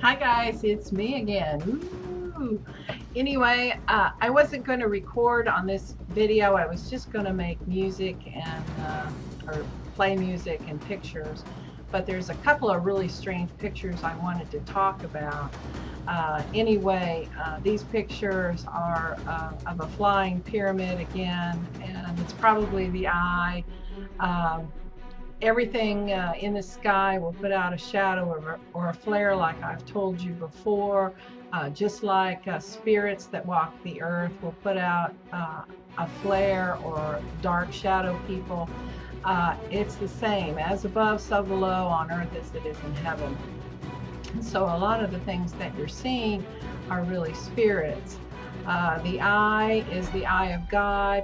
Hi guys, it's me again. Ooh. Anyway, I wasn't going to record on this video. I was just going to make music and or play music and pictures. But there's a couple of really strange pictures I wanted to talk about. These pictures are of a flying pyramid again, and it's probably the eye. Um, Everything in the sky will put out a shadow or a flare, like I've told you before. Just like spirits that walk the earth will put out a flare or dark shadow people. It's the same, as above, so below on earth as it is in heaven. And so a lot of the things that you're seeing are really spirits. The eye is the eye of God.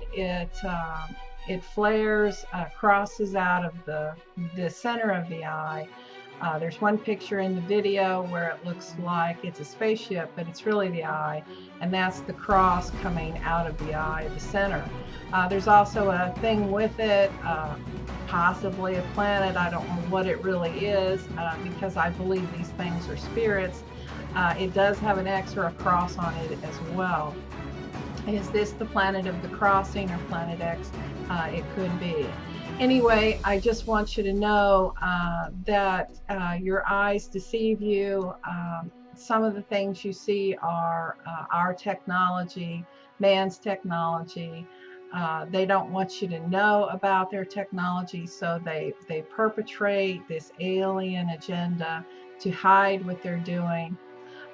It flares, crosses out of the center of the eye. There's one picture in the video where it looks like it's a spaceship, but it's really the eye, and that's the cross coming out of the eye, the center. There's also a thing with it, possibly a planet. I don't know what it really is, because I believe these things are spirits. It does have an X or a cross on it as well. Is this the planet of the crossing or planet X? It could be. Anyway, I just want you to know that your eyes deceive you. Some of the things you see are our technology, man's technology. They don't want you to know about their technology, so they perpetrate this alien agenda to hide what they're doing.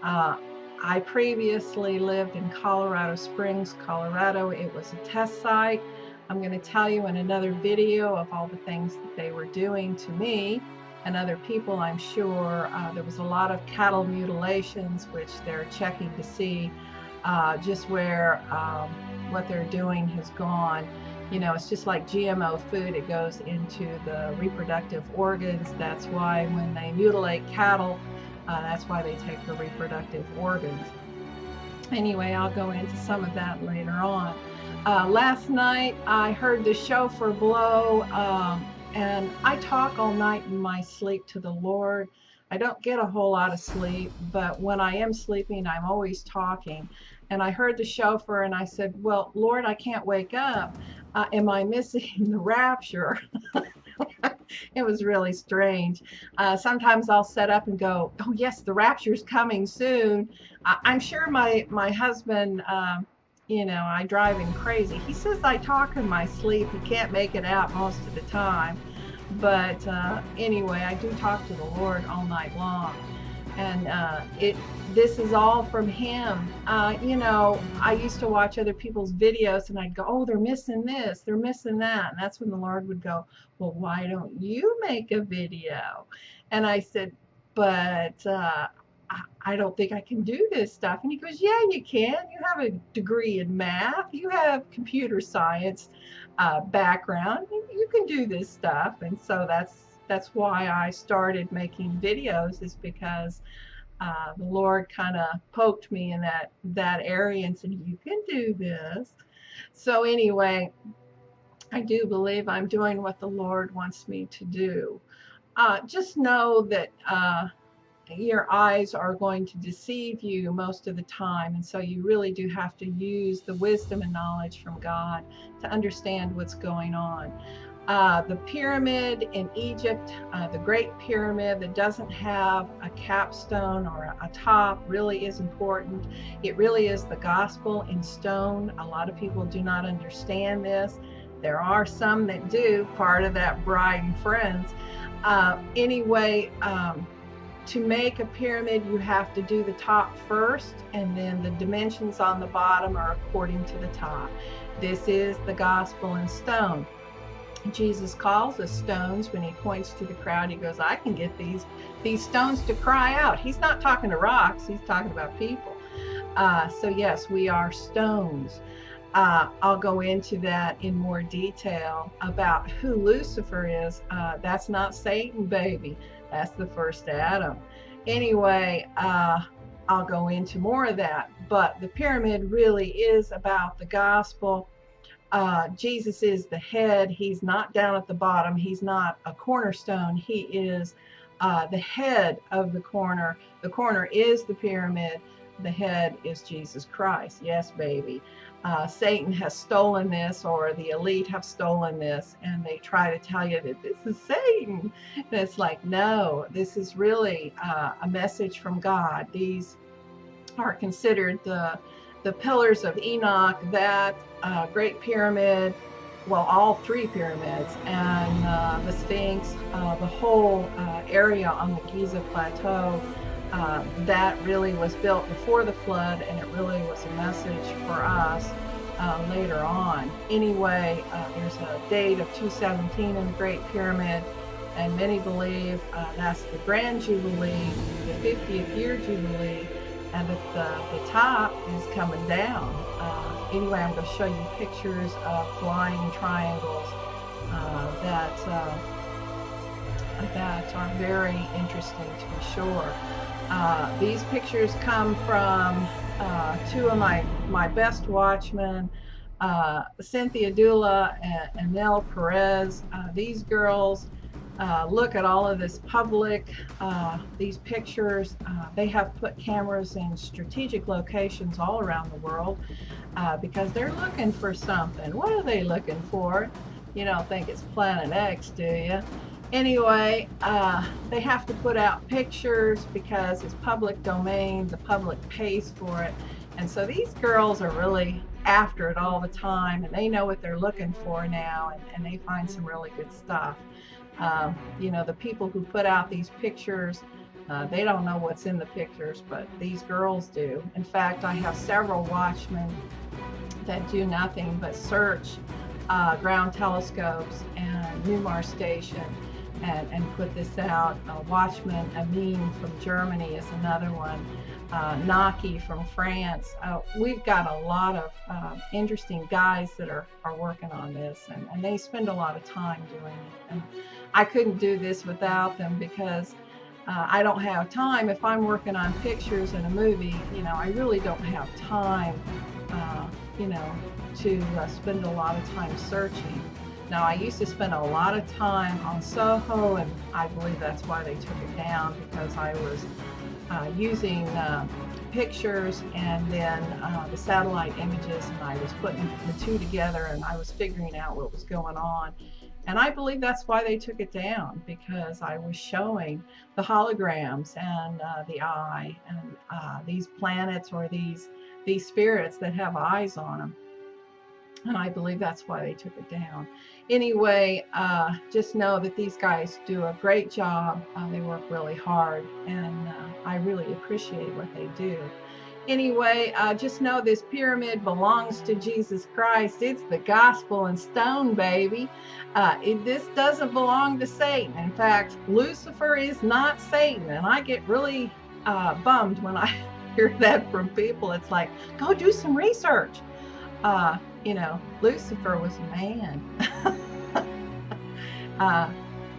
Uh, I previously lived in Colorado Springs, Colorado. It was a test site. I'm going to tell you in another video of all the things that they were doing to me and other people, I'm sure. There was a lot of cattle mutilations, which they're checking to see just where what they're doing has gone. You know, it's just like GMO food. It goes into the reproductive organs. That's why when they mutilate cattle, that's why they take the reproductive organs. Anyway, I'll go into some of that later on. Last night I heard the shofar blow, and I talk all night in my sleep to the Lord. I don't get a whole lot of sleep, but when I am sleeping, I'm always talking. And I heard the shofar and I said, well, Lord, I can't wake up. Am I missing the rapture? It was really strange. Sometimes I'll set up and go, oh yes, the rapture's coming soon. I'm sure my husband, I drive him crazy. He says I talk in my sleep. He can't make it out most of the time. But anyway, I do talk to the Lord all night long. And this is all from him. I used to watch other people's videos and I'd go, oh, they're missing this, they're missing that. And that's when the Lord would go, well, why don't you make a video? And I said, but I don't think I can do this stuff. And he goes, yeah, you can. You have a degree in math. You have computer science background. You can do this stuff. And so that's why I started making videos, is because the Lord kind of poked me in that area and said, you can do this. So anyway, I do believe I'm doing what the Lord wants me to do. Just know that your eyes are going to deceive you most of the time, and so you really do have to use the wisdom and knowledge from God to understand what's going on. The pyramid in Egypt, the Great Pyramid that doesn't have a capstone or a top, really is important. It really is the gospel in stone. A lot of people do not understand this. There are some that do, part of that Bride and Friends. To make a pyramid, you have to do the top first, and then the dimensions on the bottom are according to the top. This is the gospel in stone. Jesus calls us stones when he points to the crowd. He goes, I can get these stones to cry out. He's not talking to rocks, he's talking about people. So yes, we are stones. I'll go into that in more detail about who Lucifer is. That's not Satan, baby. That's the first Adam. Anyway, I'll go into more of that. But the pyramid really is about the gospel. Jesus is the head. He's not down at the bottom. He's not a cornerstone. He is the head of the corner. The corner is the pyramid. The head is Jesus Christ. Yes, baby. Satan has stolen this, or the elite have stolen this, and they try to tell you that this is Satan. And it's like, no, this is really a message from God. These are considered the pillars of Enoch, that Great Pyramid, well, all three pyramids, and the Sphinx, the whole area on the Giza Plateau. That really was built before the flood, and it really was a message for us later on. Anyway, there's a date of 217 in the Great Pyramid, and many believe that's the Grand Jubilee, the 50th year Jubilee, and that the top is coming down. Anyway, I'm going to show you pictures of flying triangles that are very interesting, to be sure. These pictures come from two of my best watchmen, Cynthia Dula and Nell Perez. These girls look at all of this public, these pictures. They have put cameras in strategic locations all around the world because they're looking for something. What are they looking for? You don't think it's Planet X, do you? Anyway, they have to put out pictures because it's public domain, the public pays for it. And so these girls are really after it all the time, and they know what they're looking for now, and they find some really good stuff. You know, the people who put out these pictures, they don't know what's in the pictures, but these girls do. In fact, I have several watchmen that do nothing but search ground telescopes and Newmar station and put this out. Watchman Amin from Germany is another one. Naki from France. We've got a lot of interesting guys that are working on this, and they spend a lot of time doing it. And I couldn't do this without them because I don't have time. If I'm working on pictures in a movie, you know, I really don't have time, you know, to spend a lot of time searching. Now, I used to spend a lot of time on Soho, and I believe that's why they took it down, because I was using pictures and then the satellite images, and I was putting the two together, and I was figuring out what was going on. And I believe that's why they took it down, because I was showing the holograms and the eye and these planets, or these spirits that have eyes on them. And I believe that's why they took it down. Anyway, just know that these guys do a great job. They work really hard, and I really appreciate what they do. Anyway, just know this pyramid belongs to Jesus Christ. It's the gospel in stone, baby. This doesn't belong to Satan. In fact, Lucifer is not Satan. And I get really bummed when I hear that from people. It's like, go do some research. You know, Lucifer was a man.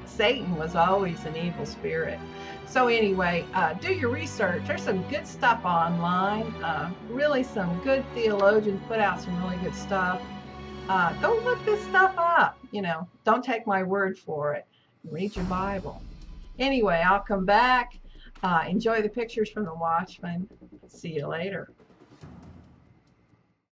Satan was always an evil spirit. So anyway, do your research. There's some good stuff online. Really some good theologians put out some really good stuff. Go look this stuff up. You know, don't take my word for it. Read your Bible. Anyway, I'll come back. Enjoy the pictures from the Watchmen. See you later.